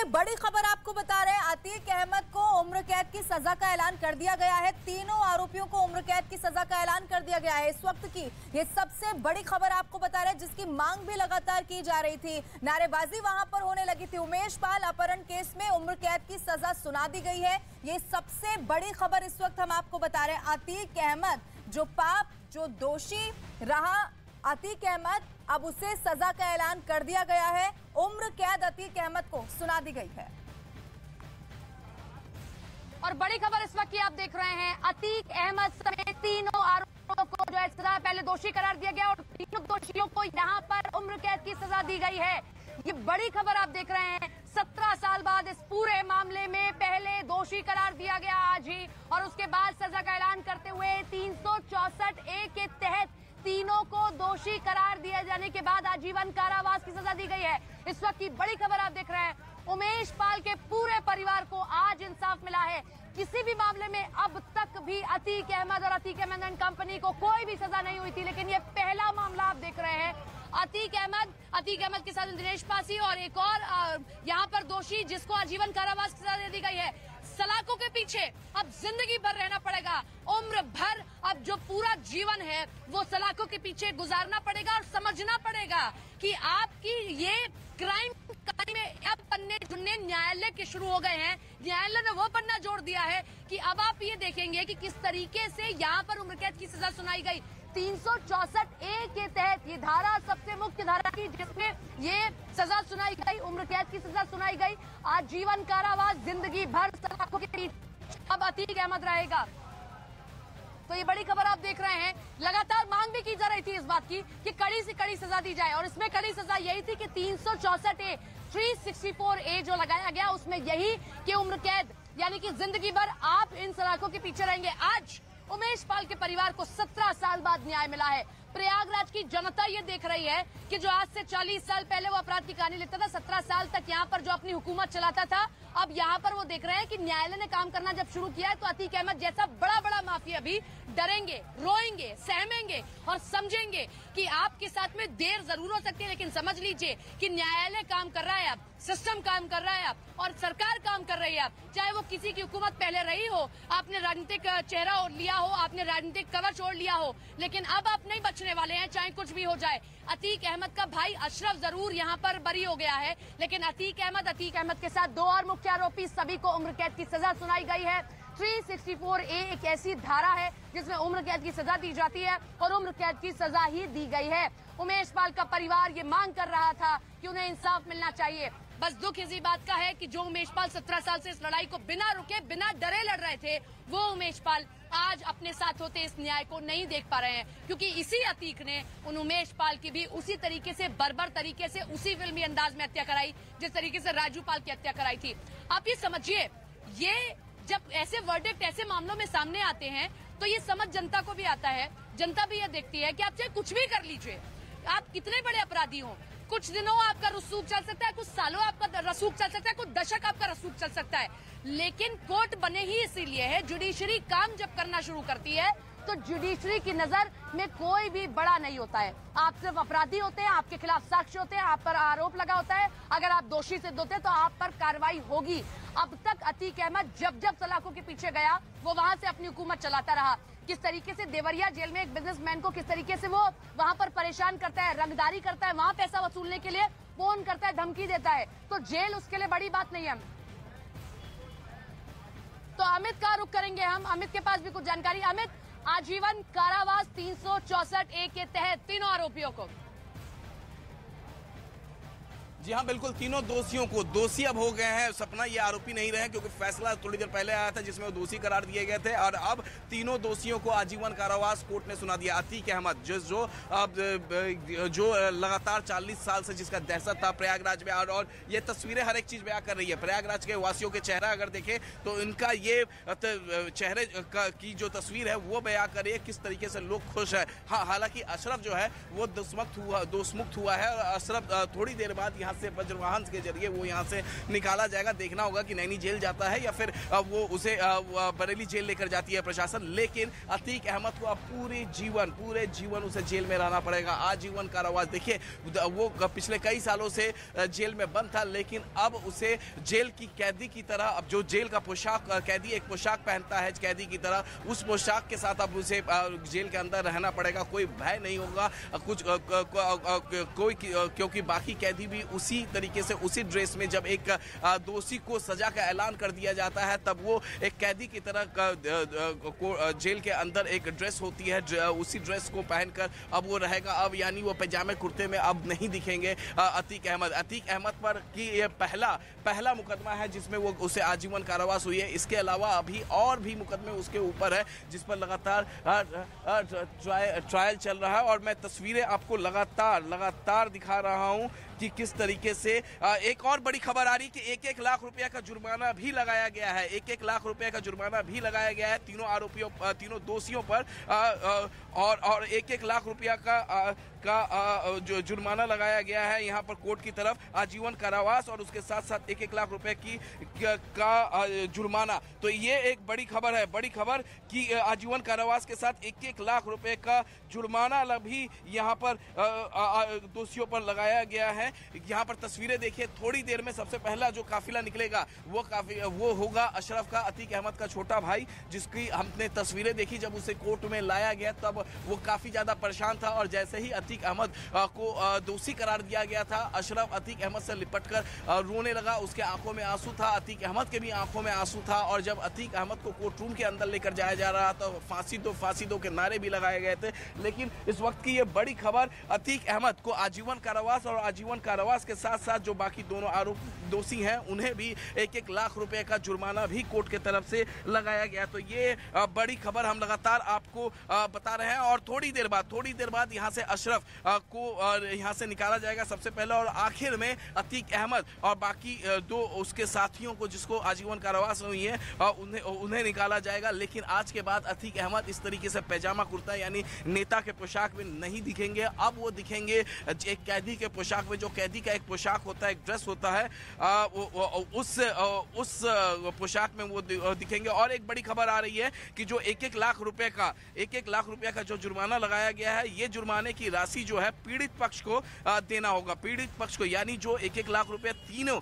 देखिए बड़ी खबर आपको बता रहे हैं, अतीक अहमद को उम्र कैद की सजा का ऐलान कर दिया गया है। तीनों आरोपियों को उम्र कैद की सजा का ऐलान कर दिया गया है। इस वक्त की ये सबसे बड़ी खबर आपको बता रहे हैं, जिसकी मांग भी लगातार की जा रही थी, नारेबाजी वहां पर होने लगी थी। उमेश पाल अपहरण केस में उम्र कैद की सजा सुना दी गई है। ये सबसे बड़ी खबर इस वक्त हम आपको बता रहे हैं। अतीक अहमद जो दोषी रहा, अतीक अहमद अब उसे सजा का ऐलान कर दिया गया है। उम्र कैद अतीक अहमद को सुना दी गई है। और बड़ी खबर इस वक्त की आप देख रहे हैं, अतीक अहमद समेत तीनों आरोपियों को जो है सजा पहले दोषी करार दिया गया और तीनों दोषियों को यहां पर उम्र कैद की सजा दी गई है। ये बड़ी खबर आप देख रहे हैं। 17 साल बाद इस पूरे मामले में पहले दोषी करार दिया गया आज ही, और उसके बाद सजा का ऐलान करते हुए 364A के तहत तीनों को दोषी करार दिए जाने के बाद आजीवन कारावास की सजा दी गई है। इस वक्त की बड़ी खबर आप देख रहे हैं, उमेश पाल के पूरे परिवार को आज इंसाफ मिला है। किसी भी मामले में अब तक भी अतीक अहमद और अतीक अहमद एंड कंपनी को कोई भी सजा नहीं हुई थी, लेकिन ये पहला मामला आप देख रहे हैं। अतीक अहमद के साथ दिनेश पासी और एक और यहाँ पर दोषी जिसको आजीवन कारावास की सजा दी गई है। सलाखों के पीछे अब जिंदगी भर रहना पड़ेगा, उम्र भर अब जो पूरा जीवन है वो सलाखों के पीछे गुजारना पड़ेगा और समझना पड़ेगा कि आपकी ये क्राइम में अब पन्ने जुड़ने न्यायालय के शुरू हो गए हैं। न्यायालय ने वो पन्ना जोड़ दिया है कि अब आप ये देखेंगे कि किस तरीके से यहाँ पर उम्र कैद की सजा सुनाई गई। 364A के तहत ये धारा सबसे मुख्य धारा थी जिसमें ये सजा सुनाई गई, उम्र कैद की सजा सुनाई गई, आजीवन कारावास, जिंदगी भर सलाखों के पीछे अब अतीक अहमद रहेगा। तो ये बड़ी खबर आप देख रहे हैं। लगातार मांग भी की जा रही थी इस बात की कि कड़ी से कड़ी सजा दी जाए, और इसमें कड़ी सजा यही थी कि 364A 364A जो लगाया गया उसमें यही कि उम्र कैद यानी कि जिंदगी भर आप इन सलाखों के पीछे रहेंगे। आज उमेश पाल के परिवार को 17 साल बाद न्याय मिला है। प्रयागराज की जनता ये देख रही है कि जो आज से 40 साल पहले वो अपराध की कहानी लिखता था, 17 साल तक यहाँ पर जो अपनी हुकूमत चलाता था, अब यहाँ पर वो देख रहे हैं कि न्यायालय ने काम करना जब शुरू किया है तो अतीक अहमद जैसा बड़ा बड़ा माफिया भी डरेंगे, रोएंगे, सहमेंगे और समझेंगे कि आपके साथ में देर जरूर हो सकती है, लेकिन समझ लीजिए कि न्यायालय काम कर रहा है, अब सिस्टम काम कर रहा है अब, और सरकार काम कर रही है अब। चाहे वो किसी की हुकूमत पहले रही हो, आपने राजनीतिक चेहरा ओढ़ लिया हो, आपने राजनीतिक कवच ओढ़ लिया हो, लेकिन अब आप नहीं बचने वाले हैं, चाहे कुछ भी हो जाए। अतीक अहमद का भाई अशरफ जरूर यहाँ पर बरी हो गया है, लेकिन अतीक अहमद के साथ दो और मुख्य आरोपी सभी को उम्र कैद की सजा सुनाई गई है। 364A एक ऐसी धारा है जिसमें उम्र कैद की सजा दी जाती है और उम्र कैद की सजा ही दी गई है। उमेश पाल का परिवार ये मांग कर रहा था कि उन्हें इंसाफ मिलना चाहिए। बस दुख इसी बात का है कि जो उमेश पाल 17 साल से इस लड़ाई को बिना रुके, बिना डरे लड़ रहे थे, वो उमेश पाल आज अपने साथ होते इस न्याय को नहीं देख पा रहे हैं, क्योंकि इसी अतीक ने उन उमेश पाल की भी उसी तरीके से बर्बर तरीके से उसी फिल्मी अंदाज में हत्या कराई जिस तरीके से राजू पाल की हत्या कराई थी। आप ये समझिए, ये जब ऐसे वर्डिक्ट ऐसे मामलों में सामने आते हैं तो ये समझ जनता को भी आता है। जनता भी ये देखती है कि आप चाहे कुछ भी कर लीजिए, आप कितने बड़े अपराधी हो, कुछ दिनों आपका रसूख चल सकता है, कुछ सालों आपका रसूख चल सकता है, कुछ दशक आपका रसूख चल सकता है, लेकिन कोर्ट बने ही इसीलिए है। जुडिशरी काम जब करना शुरू करती है तो जुडिशरी की नजर में कोई भी बड़ा नहीं होता है। आप सिर्फ अपराधी होते हैं, आपके खिलाफ साक्ष्य होते हैं, आप पर आरोप लगा होता है, अगर आप दोषी सिद्ध होते हैं तो आप पर कार्रवाई होगी। अब तक अतीक अहमद जब जब सलाखों के पीछे गया वो वहां से अपनी हुकूमत चलाता रहा। किस तरीके से देवरिया जेल में एक बिजनेसमैन को किस तरीके से वो वहां पर परेशान करता है, रंगदारी करता है, वहां पैसा वसूलने के लिए फोन करता है, धमकी देता है, तो जेल उसके लिए बड़ी बात नहीं है। तो अमित का रुख करेंगे हम, अमित के पास भी कुछ जानकारी। अमित, आजीवन कारावास 364A के तहत तीनों आरोपियों को। जी हाँ, बिल्कुल, तीनों दोषियों को दोषी अब हो गए हैं। सपना ये आरोपी नहीं रहे, क्योंकि फैसला थोड़ी देर पहले आया था जिसमें वो दोषी करार दिए गए थे, और अब तीनों दोषियों को आजीवन कारावास कोर्ट ने सुना दिया। अतीक अहमद जो लगातार 40 साल से जिसका दहशत था प्रयागराज में, और ये तस्वीरें हर एक चीज बयां कर रही है। प्रयागराज के वासियों के चेहरा अगर देखें तो इनका ये चेहरे की जो तस्वीर है वो बयां कर रही है किस तरीके से लोग खुश है। हाँ, हालांकि अशरफ जो है वो दोषमुक्त हुआ है, और अशरफ थोड़ी देर बाद यहाँ यहाँ से वज्रवाहन के जरिए वो यहाँ से निकाला जाएगा। देखना होगा कि नैनी जेल जाता है या फिर वो उसे बरेली जेल लेकर जाती है प्रशासन। लेकिन अतीक अहमद को अब पूरे जीवन उसे जेल में रहना पड़ेगा, आजीवन कारावास। देखिए वो पिछले कई सालों से जेल में बंद था, लेकिन अब उसे जेल की कैदी की तरह, अब जो जेल का पोशाक, कैदी एक पोशाक पहनता है कैदी की तरह, उस पोशाक के साथ अब उसे जेल के अंदर रहना पड़ेगा। कोई भय नहीं होगा कोई, क्योंकि बाकी कैदी भी उसी तरीके से उसी ड्रेस में, जब एक दोषी को सजा का ऐलान कर दिया जाता है तब वो एक कैदी की तरह जेल के अंदर एक ड्रेस होती है, उसी ड्रेस को पहनकर अब वो रहेगा। अब यानी वो पैजामे कुर्ते में अब नहीं दिखेंगे अतीक अहमद पर कि ये पहला मुकदमा है जिसमें वो उसे आजीवन कारावास हुई है। इसके अलावा अभी और भी मुकदमे उसके ऊपर है जिस पर लगातार ट्रायल चल रहा है। और मैं तस्वीरें आपको लगातार दिखा रहा हूं कि किस तरीके से एक और बड़ी खबर आ रही है कि 1-1 लाख रुपया का जुर्माना भी लगाया गया है। 1-1 लाख रुपए का जुर्माना भी लगाया गया है तीनों दोषियों पर, और 1-1 लाख रुपया का जो जुर्माना लगाया गया है यहाँ पर कोर्ट की तरफ, आजीवन कारावास और उसके साथ साथ 1-1 लाख रुपए का जुर्माना। तो ये एक बड़ी खबर है, बड़ी खबर कि आजीवन कारावास के साथ 1-1 लाख रुपए का जुर्माना भी यहाँ पर दोषियों पर लगाया गया है। यहाँ पर तस्वीरें देखिए, थोड़ी देर में सबसे पहला जो काफिला निकलेगा वो होगा अशरफ का, अतीक अहमद का छोटा भाई, जिसकी हमने तस्वीरें देखी जब उसे कोर्ट में लाया गया तब वो काफी ज्यादा परेशान था। और जैसे ही अतीक अहमद को दोषी करार दिया गया था, अशरफ अतीक अहमद से लिपटकर रोने लगा। उसके आंखों में आंसू था, अतीक अहमद के भी आंखों में आंसू था। और जब अतीक अहमद को कोर्ट रूम के अंदर लेकर जाया जा रहा था, फांसी दो के नारे भी लगाए गए थे। लेकिन इस वक्त की ये बड़ी खबर, अतीक अहमद को आजीवन कारावास और आजीवन कारावास के साथ साथ जो बाकी दोनों दोषी हैं उन्हें भी 1-1 लाख रुपए का जुर्माना भी कोर्ट के तरफ से लगाया गया। तो ये बड़ी खबर हम लगातार आपको बता रहे हैं। और थोड़ी देर बाद यहाँ से अशरफ को यहाँ से निकाला जाएगा सबसे पहले, और आखिर में अतीक अहमद और बाकी दो उसके साथियों को जिसको आजीवन कारावास हुई है उन्हें निकाला जाएगा। लेकिन आज के बाद अतीक अहमद इस तरीके से पैजामा कुर्ता यानी नेता के पोशाक में नहीं दिखेंगे। अब वो दिखेंगे एक कैदी के पोशाक में, जो कैदी का एक पोशाक होता है, एक ड्रेस होता है, उस पोशाक में वो दिखेंगे। और एक बड़ी खबर आ रही है कि जो 1-1 लाख रुपए का जो जुर्माना लगाया गया है, ये जुर्माने की राशि जो है पीड़ित पक्ष को देना होगा, पीड़ित पक्ष को, यानी जो 1-1 लाख रुपए तीनों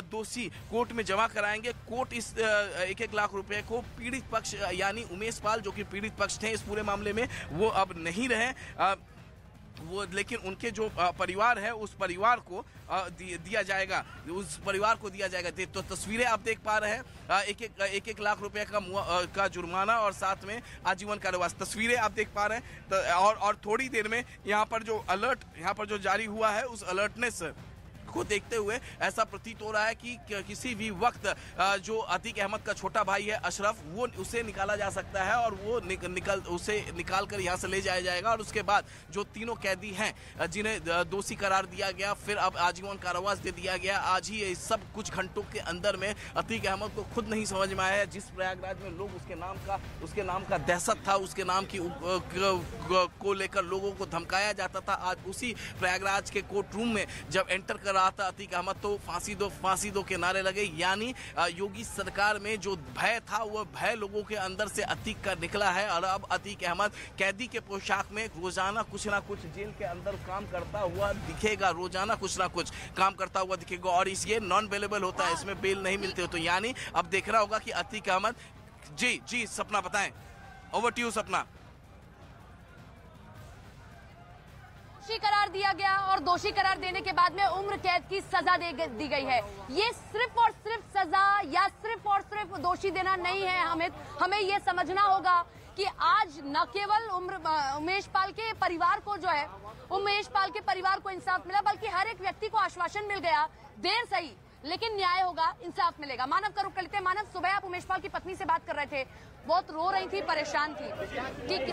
दोषी कोर्ट में जमा कराएंगे। कोर्ट इस 1-1 लाख रुपए को पीड़ित पक्ष यानी उमेश पाल जो कि पीड़ित पक्ष थे इस पूरे मामले में, वो अब नहीं रहे वो, लेकिन उनके जो परिवार है उस परिवार को दिया जाएगा, तो तस्वीरें आप देख पा रहे हैं, 1-1 लाख रुपए का जुर्माना और साथ में आजीवन कारावास, तस्वीरें आप देख पा रहे हैं। और थोड़ी देर में यहाँ पर जो जारी हुआ है उस अलर्टनेस को देखते हुए ऐसा प्रतीत हो रहा है कि किसी भी वक्त जो अतीक अहमद का छोटा भाई है अशरफ, वो उसे निकाला जा सकता है और वो उसे निकाल कर यहाँ से ले जाया जाएगा। और उसके बाद जो तीनों कैदी हैं जिन्हें दोषी करार दिया गया, फिर अब आजीवन कारावास दे दिया गया, आज ही सब कुछ घंटों के अंदर में अतीक अहमद को खुद नहीं समझ में आया है। जिस प्रयागराज में लोग उसके नाम का दहशत था, उसके नाम की को लेकर लोगों को धमकाया जाता था, आज उसी प्रयागराज के कोर्ट रूम में जब एंटर कर रहा था अतीक अहमद तो फांसी दो के नारे लगे। यानी योगी सरकार में जो भय था वो भय लोगों के अंदर से अतीक का निकला है। और अब अतीक अहमद कैदी के पोशाक में रोजाना कुछ ना कुछ जेल के अंदर काम करता हुआ दिखेगा, रोजाना कुछ ना कुछ काम करता हुआ दिखेगा। और ये नॉन बेलेबल होता है, इसमें बेल नहीं मिलते हो। तो यानी अब देख रहा होगा कि अतीक अहमद जी सपना बताएं, ओवर टू यू सपना। दोषी करार दिया गया और दोषी करार देने के बाद में उम्र कैद की सजा दी गई है। ये सिर्फ और सिर्फ सजा या सिर्फ और सिर्फ दोषी देना नहीं है, हमें ये समझना होगा कि आज न केवल उमेश पाल के परिवार को जो है, उमेश पाल के परिवार को इंसाफ मिला, बल्कि हर एक व्यक्ति को आश्वासन मिल गया, देर सही लेकिन न्याय होगा, इंसाफ मिलेगा। मानव का रुख करते मानव, सुबह आप उमेश पाल की पत्नी से बात कर रहे थे, बहुत रो रही थी, परेशान थी कि